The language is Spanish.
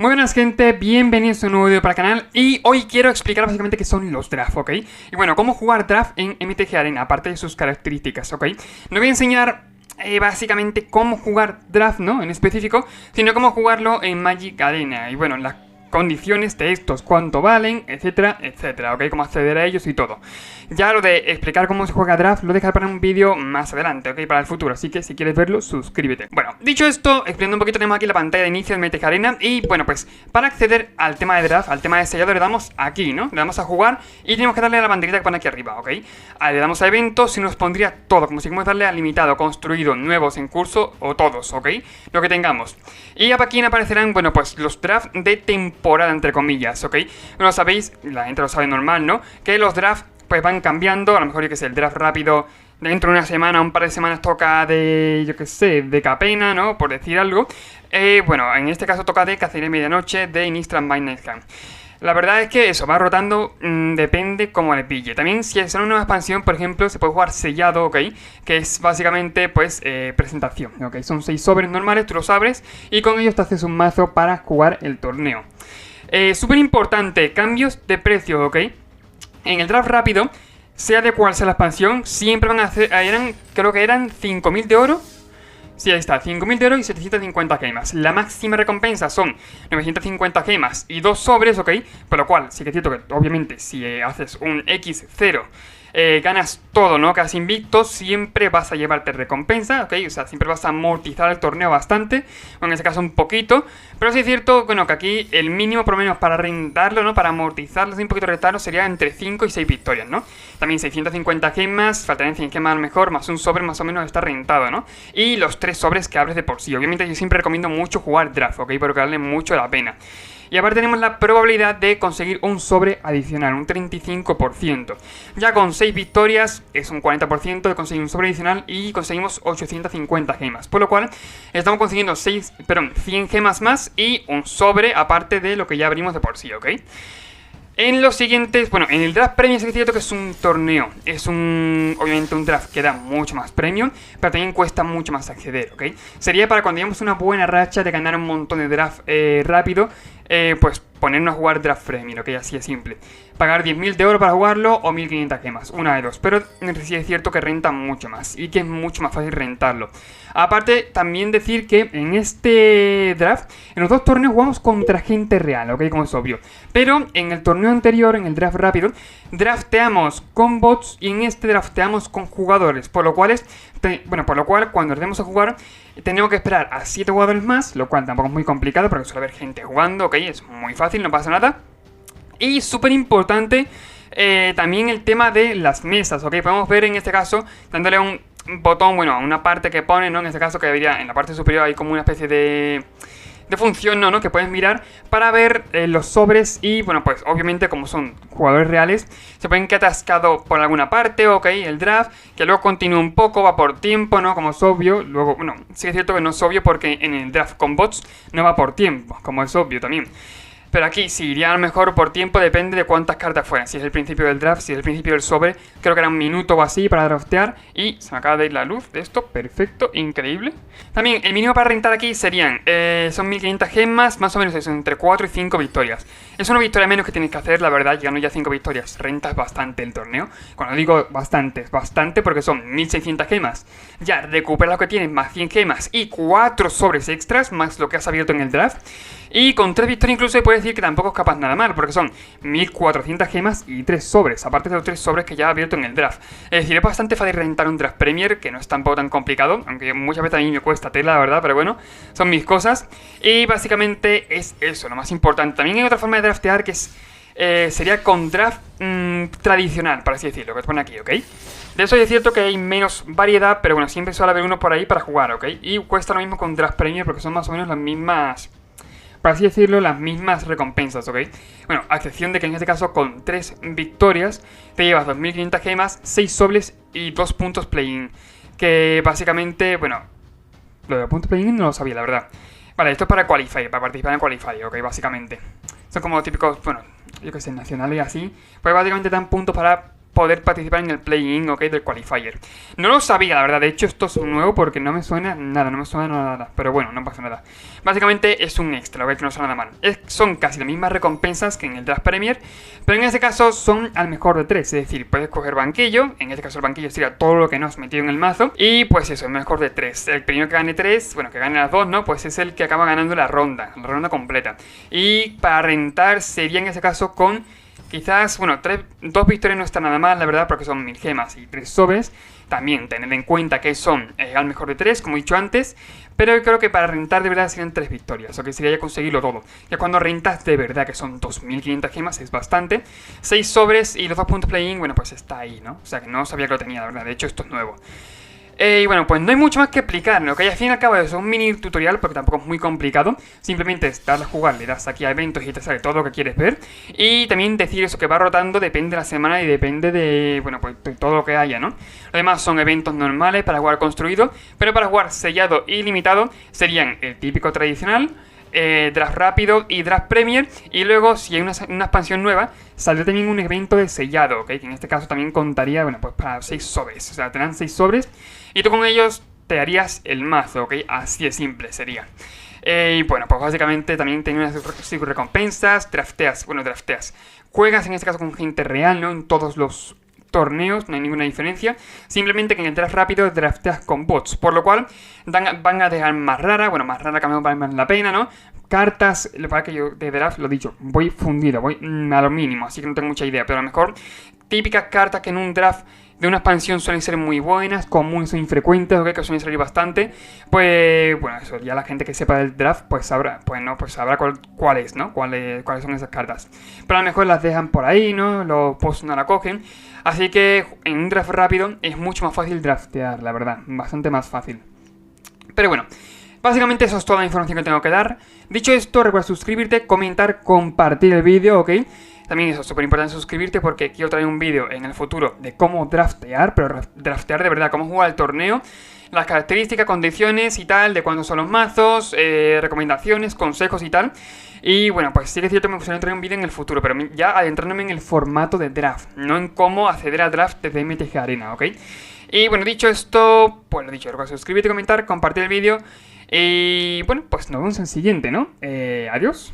Muy buenas gente, bienvenidos a un nuevo video para el canal y hoy quiero explicar básicamente qué son los draft, ¿ok? Y bueno, cómo jugar draft en MTG Arena, aparte de sus características, ¿ok? No voy a enseñar básicamente cómo jugar draft, ¿no? En específico, sino cómo jugarlo en Magic Arena y bueno, las condiciones de estos, cuánto valen, etcétera, etcétera, ¿ok? Cómo acceder a ellos y todo. Ya lo de explicar cómo se juega draft lo dejaré para un vídeo más adelante, ¿ok? Para el futuro, así que si quieres verlo, suscríbete. Bueno, dicho esto, explicando un poquito, tenemos aquí la pantalla de inicio de MTG Arena y bueno, pues para acceder al tema de draft, al tema de sellado, le damos aquí, ¿no? Le damos a jugar y tenemos que darle a la banderita que pone aquí arriba, ¿ok? Le damos a eventos y nos pondría todo, como si queremos darle a limitado, construido, nuevos, en curso o todos, ¿ok? Lo que tengamos. Y aquí aparecerán, bueno, pues los drafts de temporada, entre comillas, ¿ok? No sabéis, la gente lo sabe normal, ¿no? Que los drafts pues van cambiando, a lo mejor yo que sé, el draft rápido dentro de una semana, un par de semanas toca de, yo que sé, de Capena, ¿no? Por decir algo. Bueno, en este caso toca de Cacería de Medianoche de Innistrad by Nighthawk. La verdad es que eso va rotando, depende cómo le pille. También si es una nueva expansión, por ejemplo, se puede jugar sellado, ¿ok? Que es básicamente, pues, presentación, ¿ok? Son 6 sobres normales, tú los abres y con ellos te haces un mazo para jugar el torneo. Súper importante, cambios de precio, ¿ok? En el draft rápido, sea de cual sea la expansión, siempre van a hacer, creo que eran 5.000 de oro. Sí, ahí está, 5.000 de oro y 750 gemas. La máxima recompensa son 950 gemas y 2 sobres, ¿ok? Por lo cual, sí que es cierto que, obviamente, si haces un X0, ganas todo, ¿no? Casi invicto, siempre vas a llevarte recompensa, ¿ok? O sea, siempre vas a amortizar el torneo bastante, o en este caso un poquito. Pero sí es cierto, bueno, que aquí el mínimo, por lo menos, para rentarlo, ¿no? Para amortizarlo, un poquito rentarlo, sería entre 5 y 6 victorias, ¿no? También 650 gemas, faltarían 100 gemas a lo mejor, más un sobre más o menos está rentado, ¿no? Y los 3 sobres que abres de por sí. Obviamente yo siempre recomiendo mucho jugar draft, ¿ok? Porque vale mucho la pena. Y aparte tenemos la probabilidad de conseguir un sobre adicional, un 35%. Ya con 6 victorias es un 40% de conseguir un sobre adicional y conseguimos 850 gemas. Por lo cual estamos consiguiendo 100 gemas más y un sobre aparte de lo que ya abrimos de por sí, ¿ok? En los siguientes, bueno, en el draft premium es cierto que es un torneo, es obviamente un draft que da mucho más premium, pero también cuesta mucho más acceder, ¿ok? Sería para cuando llevamos una buena racha de ganar un montón de draft rápido, pues ponernos a jugar draft premium, ¿ok? Así es simple. Pagar 10.000 de oro para jugarlo o 1.500 gemas, una de dos, pero sí es cierto que renta mucho más y que es mucho más fácil rentarlo. Aparte, también decir que en este draft, en los dos torneos jugamos contra gente real, ¿ok? Como es obvio. Pero en el torneo anterior, en el draft rápido, drafteamos con bots y en este drafteamos con jugadores. Por lo cual, cuando nos demos a jugar, tenemos que esperar a 7 jugadores más, lo cual tampoco es muy complicado porque suele haber gente jugando, ¿ok? Es muy fácil, no pasa nada. Y súper importante también el tema de las mesas, ¿ok? Podemos ver en este caso, dándole un botón, bueno, a una parte que pone, ¿no? En este caso que debería, en la parte superior hay como una especie de función, ¿no? Que puedes mirar para ver los sobres y, bueno, pues obviamente como son jugadores reales, se pueden quedar atascados por alguna parte, ok, el draft, que luego continúa un poco, va por tiempo, ¿no? Como es obvio, luego, bueno, sí es cierto que no es obvio porque en el draft con bots no va por tiempo, como es obvio también. Pero aquí, si iría a lo mejor por tiempo, depende de cuántas cartas fueran. Si es el principio del draft, si es el principio del sobre, creo que era un minuto o así para draftear. Y se me acaba de ir la luz de esto, perfecto, increíble. También, el mínimo para rentar aquí serían, son 1.500 gemas, más o menos eso, entre 4 y 5 victorias. Es una victoria menos que tienes que hacer, la verdad, llegando ya a 5 victorias, rentas bastante el torneo. Cuando digo bastante, es bastante porque son 1.600 gemas. Ya, recuperas lo que tienes, más 100 gemas y 4 sobres extras, más lo que has abierto en el draft. Y con 3 victorias incluso se puede decir que tampoco escapas nada mal, porque son 1.400 gemas y 3 sobres, aparte de los 3 sobres que ya he abierto en el draft. Es decir, es bastante fácil rentar un draft premier, que no es tampoco tan complicado, aunque muchas veces a mí me cuesta tela, la verdad, pero bueno, son mis cosas. Y básicamente es eso, lo más importante. También hay otra forma de draftear que sería con draft tradicional, por así decirlo, que os pone aquí, ¿ok? De eso es cierto que hay menos variedad, pero bueno, siempre suele haber uno por ahí para jugar, ¿ok? Y cuesta lo mismo con draft premier porque son más o menos las mismas, por así decirlo, las mismas recompensas, ¿ok? Bueno, a excepción de que en este caso con 3 victorias te llevas 2.500 gemas, 6 sobres y 2 puntos play-in. Que básicamente, bueno, lo de puntos play-in no lo sabía, la verdad. Vale, esto es para Qualify, para participar en Qualify, ¿ok? Básicamente. Son como típicos, bueno, yo que sé, nacionales y así. Pues básicamente dan puntos para poder participar en el play-in, ok, del qualifier. No lo sabía, la verdad. De hecho, esto es nuevo porque no me suena nada, no me suena nada. Pero bueno, no pasa nada. Básicamente es un extra, ok, que no suena nada mal. Son casi las mismas recompensas que en el Draft Premier, pero en este caso son al mejor de 3. Es decir, puedes coger banquillo. En este caso el banquillo sería todo lo que no has metido en el mazo. Y pues eso, el mejor de 3. El primero que gane 3, bueno, que gane las 2, ¿no? Pues es el que acaba ganando la ronda completa. Y para rentar sería en ese caso con... Quizás, bueno, 2 victorias no está nada mal, la verdad, porque son 1000 gemas y 3 sobres. También tened en cuenta que son al mejor de 3, como he dicho antes. Pero yo creo que para rentar de verdad serían 3 victorias, o que sería ya conseguirlo todo. Ya cuando rentas de verdad, que son 2500 gemas, es bastante. 6 sobres y los 2 puntos play-in, bueno, pues está ahí, ¿no? O sea que no sabía que lo tenía, la verdad, de hecho esto es nuevo. Y bueno, pues no hay mucho más que explicar, ¿no? Que al fin y al cabo es un mini tutorial porque tampoco es muy complicado. Simplemente es darle a jugar, le das aquí a eventos y te sale todo lo que quieres ver. Y también decir eso que va rotando depende de la semana y depende de, bueno, pues de todo lo que haya, ¿no? Lo demás son eventos normales para jugar construido, pero para jugar sellado y limitado serían el típico tradicional, draft rápido y draft premier. Y luego si hay una expansión nueva, saldrá también un evento de sellado, ¿ok? Que en este caso también contaría, bueno, pues para 6 sobres. O sea, te dan 6 sobres y tú con ellos te harías el mazo, ¿ok? Así de simple sería. Y bueno, pues básicamente también tiene unas recompensas, drafteas. Juegas en este caso con gente real, ¿no? En todos los torneos, no hay ninguna diferencia. Simplemente que en el draft rápido drafteas con bots, por lo cual van a dejar más rara, bueno, más rara que vale más la pena, ¿no? Cartas, lo que yo de draft, lo dicho, voy fundido, voy a lo mínimo, así que no tengo mucha idea, pero a lo mejor típicas cartas que en un draft de una expansión suelen ser muy buenas, comunes o infrecuentes, ¿ok? Que suelen salir bastante. Pues, bueno, eso, ya la gente que sepa del draft, pues sabrá, pues no, pues sabrá cuál es, ¿no? Cuáles son esas cartas. Pero a lo mejor las dejan por ahí, ¿no? Los posts no la cogen. Así que en un draft rápido es mucho más fácil draftear, la verdad, bastante más fácil. Pero bueno, básicamente eso es toda la información que tengo que dar. Dicho esto, recuerda suscribirte, comentar, compartir el vídeo, ¿ok? También eso, es súper importante suscribirte porque quiero traer un vídeo en el futuro de cómo draftear, pero draftear de verdad, cómo jugar el torneo, las características, condiciones y tal, de cuándo son los mazos, recomendaciones, consejos y tal. Y bueno, pues sí que es cierto que me gustaría traer un vídeo en el futuro, pero ya adentrándome en el formato de draft, no en cómo acceder a draft desde MTG Arena, ¿ok? Y bueno, dicho esto, pues lo dicho, recuerda suscribirte, comentar, compartir el vídeo. Y bueno, pues nos vemos en el siguiente, ¿no? Adiós.